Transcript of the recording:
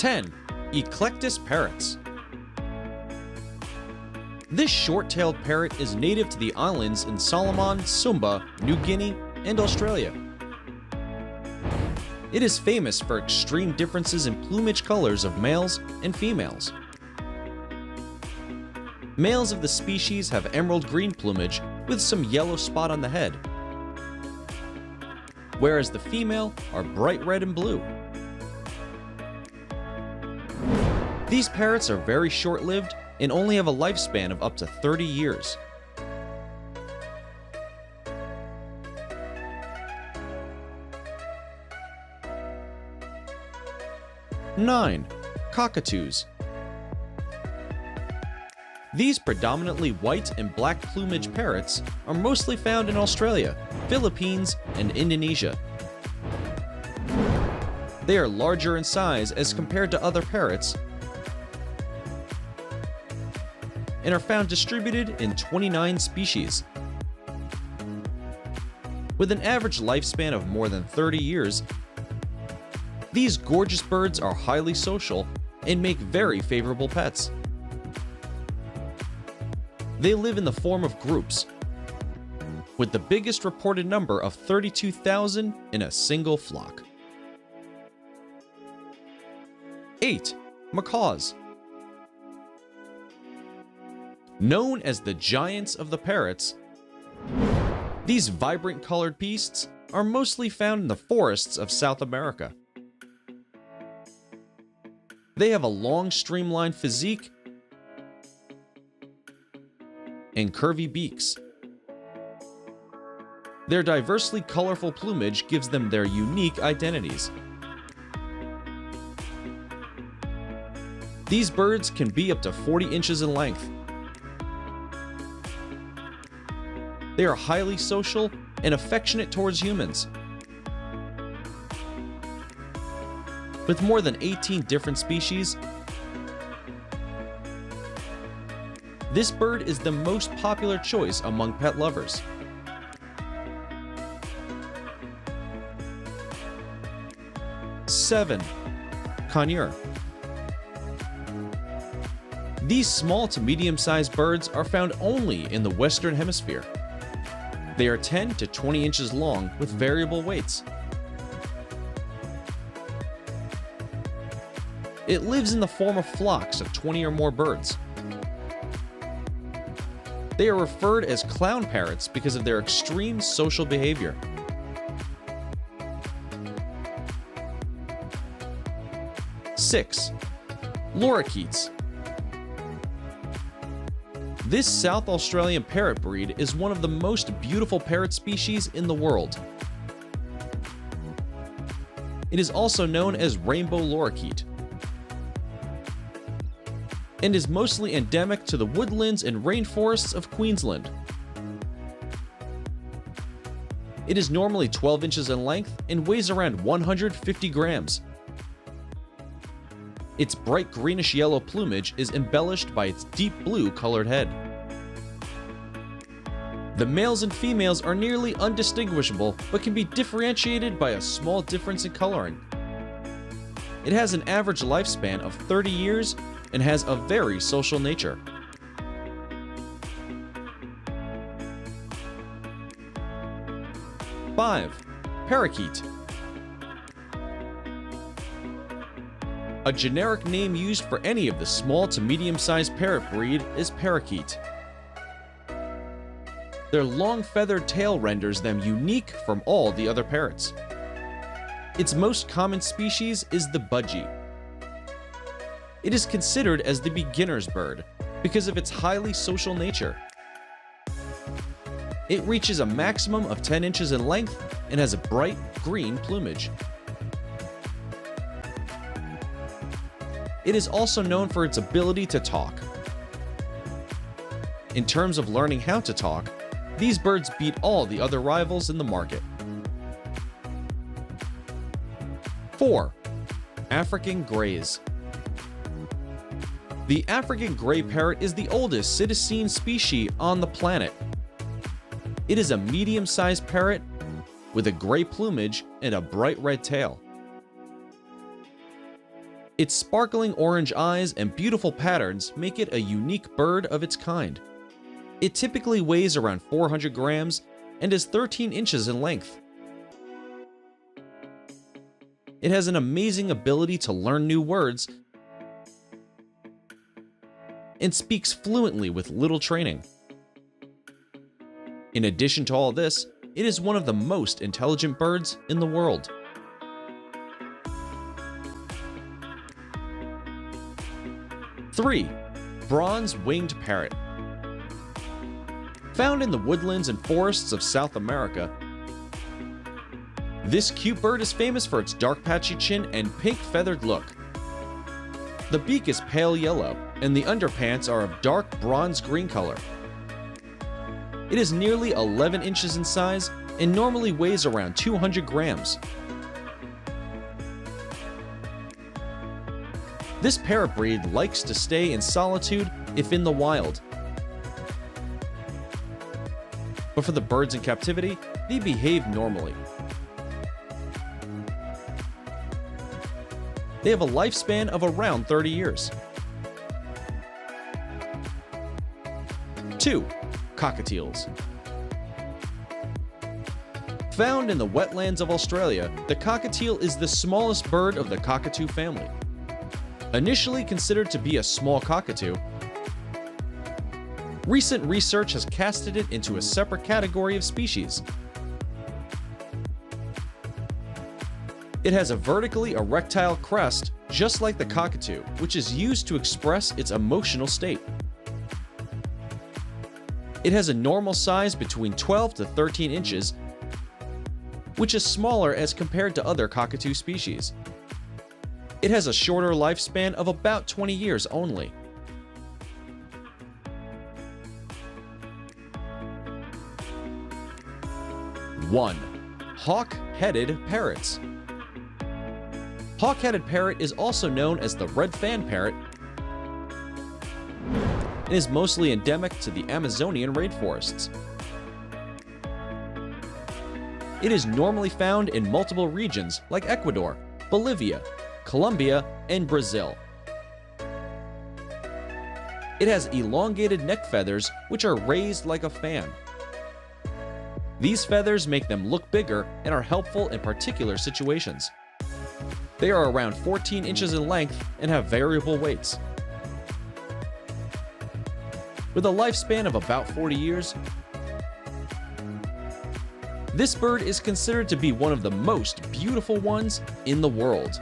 10. Eclectus parrots. This short-tailed parrot is native to the islands in Solomon, Sumba, New Guinea, and Australia. It is famous for extreme differences in plumage colors of males and females. Males of the species have emerald green plumage with some yellow spot on the head, whereas the female are bright red and blue. These parrots are very short-lived and only have a lifespan of up to 30 years. Nine. Cockatoos. These predominantly white and black plumage parrots are mostly found in Australia, Philippines, and Indonesia. They are larger in size as compared to other parrots and are found distributed in 29 species. With an average lifespan of more than 30 years, these gorgeous birds are highly social and make very favorable pets. They live in the form of groups, with the biggest reported number of 32,000 in a single flock. 8. Macaws. Known as the giants of the parrots, these vibrant colored beasts are mostly found in the forests of South America. They have a long, streamlined physique and curvy beaks. Their diversely colorful plumage gives them their unique identities. These birds can be up to 40 inches in length. They are highly social and affectionate towards humans. With more than 18 different species, this bird is the most popular choice among pet lovers. Seven. Conure. These small to medium-sized birds are found only in the Western Hemisphere. They are 10 to 20 inches long with variable weights. It lives in the form of flocks of 20 or more birds. They are referred as clown parrots because of their extreme social behavior. Six. Lorikeets. This South Australian parrot breed is one of the most beautiful parrot species in the world. It is also known as rainbow lorikeet and is mostly endemic to the woodlands and rainforests of Queensland. It is normally 12 inches in length and weighs around 150 grams. Its bright greenish yellow plumage is embellished by its deep blue colored head. The males and females are nearly undistinguishable, but can be differentiated by a small difference in coloring. It has an average lifespan of 30 years and has a very social nature. Five. Parakeet. A generic name used for any of the small to medium-sized parrot breed is parakeet. Their long feathered tail renders them unique from all the other parrots. Its most common species is the budgie. It is considered as the beginner's bird because of its highly social nature. It reaches a maximum of 10 inches in length and has a bright green plumage. It is also known for its ability to talk. In terms of learning how to talk, these birds beat all the other rivals in the market. 4. African Greys. The African gray parrot is the oldest psittacine species on the planet. It is a medium-sized parrot with a gray plumage and a bright red tail. Its sparkling orange eyes and beautiful patterns make it a unique bird of its kind. It typically weighs around 400 grams and is 13 inches in length. It has an amazing ability to learn new words and speaks fluently with little training. In addition to all this, it is one of the most intelligent birds in the world. Three, bronze-winged parrot. Found in the woodlands and forests of South America, this cute bird is famous for its dark patchy chin and pink feathered look. The beak is pale yellow, and the underparts are of dark bronze-green color. It is nearly 11 inches in size and normally weighs around 200 grams. This parrot breed likes to stay in solitude if in the wild. But for the birds in captivity, they behave normally. They have a lifespan of around 30 years. 2. Cockatiels. Found in the wetlands of Australia, the cockatiel is the smallest bird of the cockatoo family. Initially considered to be a small cockatoo, recent research has casted it into a separate category of species. It has a vertically erectile crest, just like the cockatoo, which is used to express its emotional state. It has a normal size between 12 to 13 inches, which is smaller as compared to other cockatoo species. It has a shorter lifespan of about 20 years only. One, hawk-headed parrots. Hawk-headed parrot is also known as the red fan parrot and is mostly endemic to the Amazonian rainforests. It is normally found in multiple regions like Ecuador, Bolivia, Colombia, and Brazil. It has elongated neck feathers which are raised like a fan. These feathers make them look bigger and are helpful in particular situations. They are around 14 inches in length and have variable weights. With a lifespan of about 40 years, this bird is considered to be one of the most beautiful ones in the world.